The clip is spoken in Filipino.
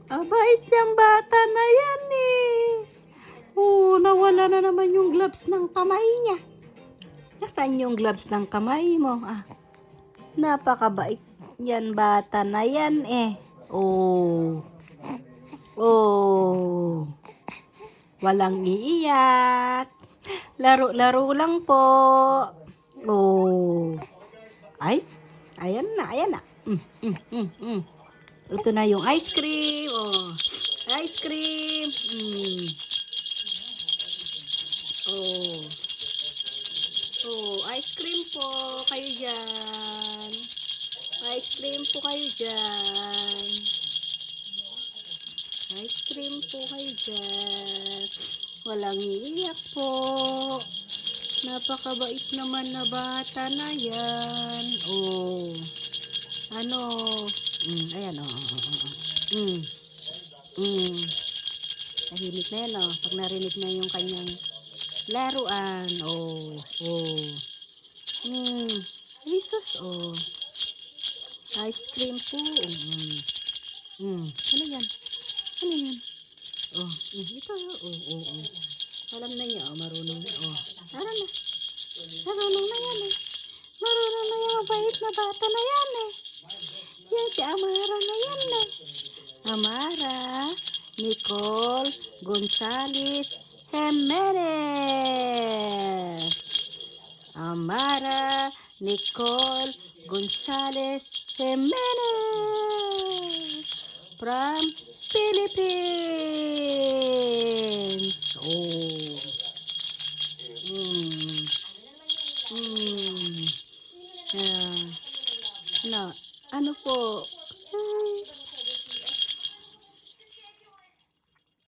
Abait yung bata na yan eh. Nawala na naman yung gloves ng kamay niya. Nasaan yung gloves ng kamay mo? Napakabait yan bata na yan eh. Oh. Oh. Walang iiyak. Laro-laro lang po. Oh. Ay, ayan na, ayan na. Ito na yung ice cream. Oh. Ice cream. Oh. Oh, ice cream po kayo dyan. Ice cream po kayo dyan. Ice cream po kayo dyan. Walang iiyak po. Napakabait naman na bata na yan. Oh. Ano? Ayan oh. Tahimik na yan oh. Pag narinig na yung kanyang laruan. Oh. Jesus oh. Ice cream po. Ano yan? Ano yan? Oh, ito. Oh. Alam na niya, marunong na. Oh, alam na. Marunong na yan eh. Marunong na yan, mabait na bata na yan eh. Yan si Amara na yan eh. Amara, Nicole, Gonzales, Jimenez. Amara, Nicole, Gonzales, Jimenez. From Philippines.